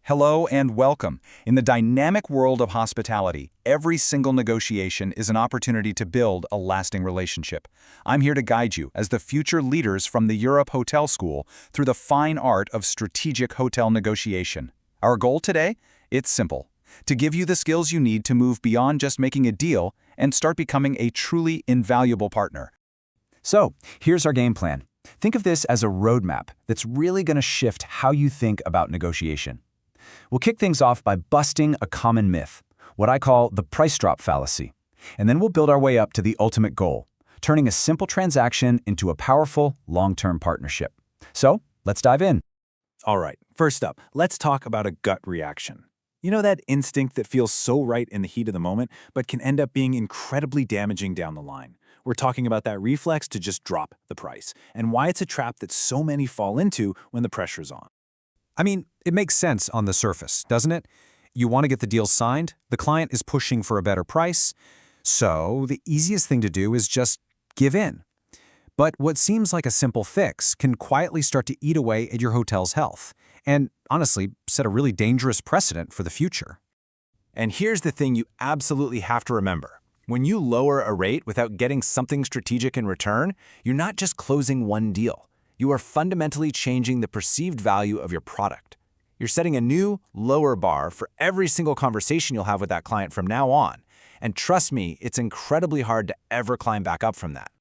Hello and welcome. In the dynamic world of hospitality, every single negotiation is an opportunity to build a lasting relationship. I'm here to guide you as the future leaders from the Europe Hotel School through the fine art of strategic hotel negotiation. Our goal today? It's simple: to give you the skills you need to move beyond just making a deal and start becoming a truly invaluable partner. So, here's our game plan. Think of this as a roadmap that's really going to shift how you think about negotiation. We'll kick things off by busting a common myth, what I call the price drop fallacy. And then we'll build our way up to the ultimate goal, turning a simple transaction into a powerful, long-term partnership. So, let's dive in. All right, first up, let's talk about a gut reaction. You know that instinct that feels so right in the heat of the moment, but can end up being incredibly damaging down the line. We're talking about that reflex to just drop the price, and why it's a trap that so many fall into when the pressure's on. I mean, it makes sense on the surface, doesn't it? You want to get the deal signed, the client is pushing for a better price, so the easiest thing to do is just give in. But what seems like a simple fix can quietly start to eat away at your hotel's health, and honestly, set a really dangerous precedent for the future. And here's the thing you absolutely have to remember. When you lower a rate without getting something strategic in return, you're not just closing one deal. You are fundamentally changing the perceived value of your product. You're setting a new, lower bar for every single conversation you'll have with that client from now on. And trust me, it's incredibly hard to ever climb back up from that.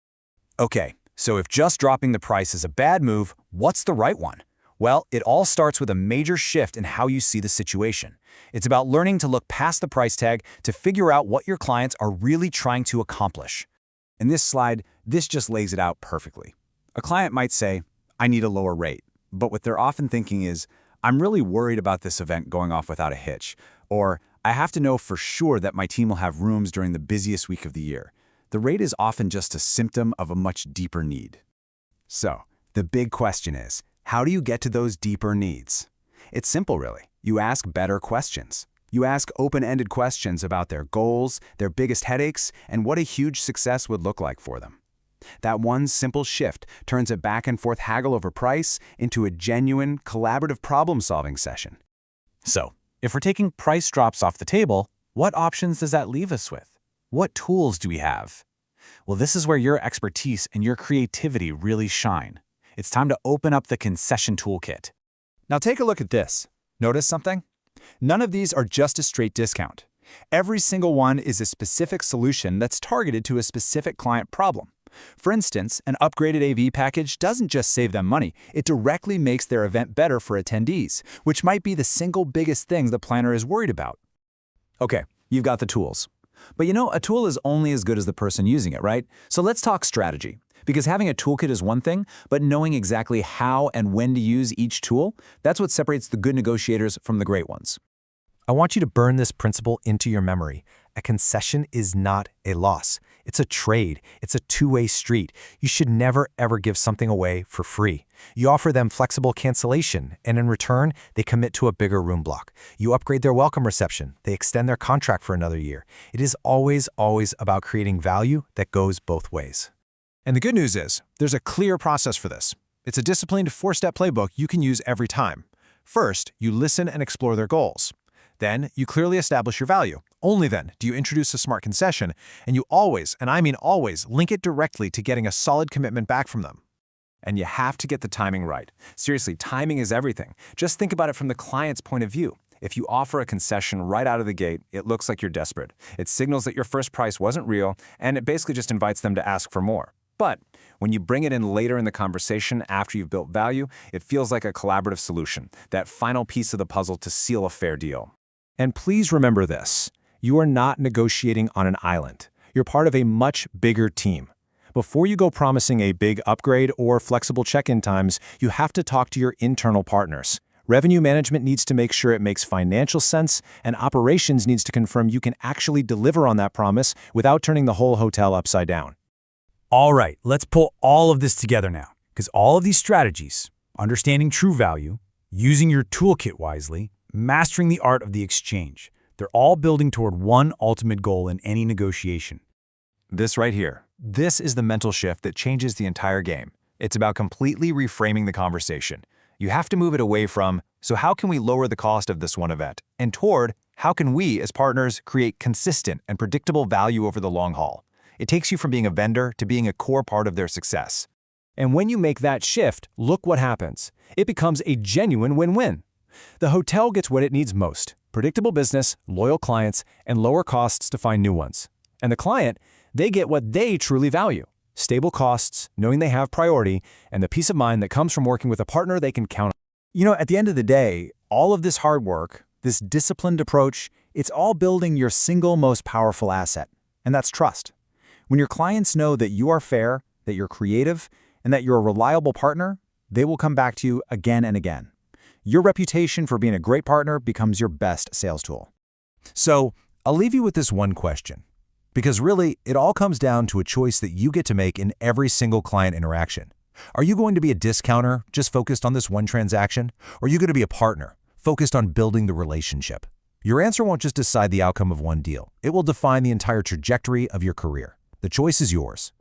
Okay, so if just dropping the price is a bad move, what's the right one? Well, it all starts with a major shift in how you see the situation. It's about learning to look past the price tag to figure out what your clients are really trying to accomplish. In this slide, this just lays it out perfectly. A client might say, I need a lower rate, but what they're often thinking is, I'm really worried about this event going off without a hitch, or I have to know for sure that my team will have rooms during the busiest week of the year. The rate is often just a symptom of a much deeper need. So, the big question is, how do you get to those deeper needs? It's simple, really. You ask better questions. You ask open-ended questions about their goals, their biggest headaches, and what a huge success would look like for them. That one simple shift turns a back-and-forth haggle over price into a genuine, collaborative problem-solving session. So, if we're taking price drops off the table, what options does that leave us with? What tools do we have? Well, this is where your expertise and your creativity really shine. It's time to open up the concession toolkit. Now take a look at this. Notice something? None of these are just a straight discount. Every single one is a specific solution that's targeted to a specific client problem. For instance, an upgraded AV package doesn't just save them money, it directly makes their event better for attendees, which might be the single biggest thing the planner is worried about. Okay, you've got the tools. But a tool is only as good as the person using it, right? So let's talk strategy. Because having a toolkit is one thing, but knowing exactly how and when to use each tool, that's what separates the good negotiators from the great ones. I want you to burn this principle into your memory. A concession is not a loss. It's a trade. It's a two-way street. You should never, ever give something away for free. You offer them flexible cancellation, and in return, they commit to a bigger room block. You upgrade their welcome reception. They extend their contract for another year. It is always, always about creating value that goes both ways. And the good news is, there's a clear process for this. It's a disciplined 4-step playbook you can use every time. First, you listen and explore their goals. Then, you clearly establish your value. Only then do you introduce a smart concession, and you always, and I mean always, link it directly to getting a solid commitment back from them. And you have to get the timing right. Seriously, timing is everything. Just think about it from the client's point of view. If you offer a concession right out of the gate, it looks like you're desperate. It signals that your first price wasn't real, and it basically just invites them to ask for more. But when you bring it in later in the conversation after you've built value, it feels like a collaborative solution, that final piece of the puzzle to seal a fair deal. And please remember this, you are not negotiating on an island. You're part of a much bigger team. Before you go promising a big upgrade or flexible check-in times, you have to talk to your internal partners. Revenue management needs to make sure it makes financial sense, and operations needs to confirm you can actually deliver on that promise without turning the whole hotel upside down. All right, let's pull all of this together now, because all of these strategies, understanding true value, using your toolkit wisely, mastering the art of the exchange, they're all building toward one ultimate goal in any negotiation. This right here, this is the mental shift that changes the entire game. It's about completely reframing the conversation. You have to move it away from, so how can we lower the cost of this one event, and toward, how can we, as partners, create consistent and predictable value over the long haul? It takes you from being a vendor to being a core part of their success. And when you make that shift, look what happens. It becomes a genuine win-win. The hotel gets what it needs most: predictable business, loyal clients, and lower costs to find new ones. And the client, they get what they truly value: stable costs, knowing they have priority, and the peace of mind that comes from working with a partner they can count on. You know, at the end of the day, all of this hard work, this disciplined approach, it's all building your single most powerful asset, and that's trust. When your clients know that you are fair, that you're creative, and that you're a reliable partner, they will come back to you again and again. Your reputation for being a great partner becomes your best sales tool. So, I'll leave you with this one question. Because really, it all comes down to a choice that you get to make in every single client interaction. Are you going to be a discounter, just focused on this one transaction? Or are you going to be a partner, focused on building the relationship? Your answer won't just decide the outcome of one deal. It will define the entire trajectory of your career. The choice is yours.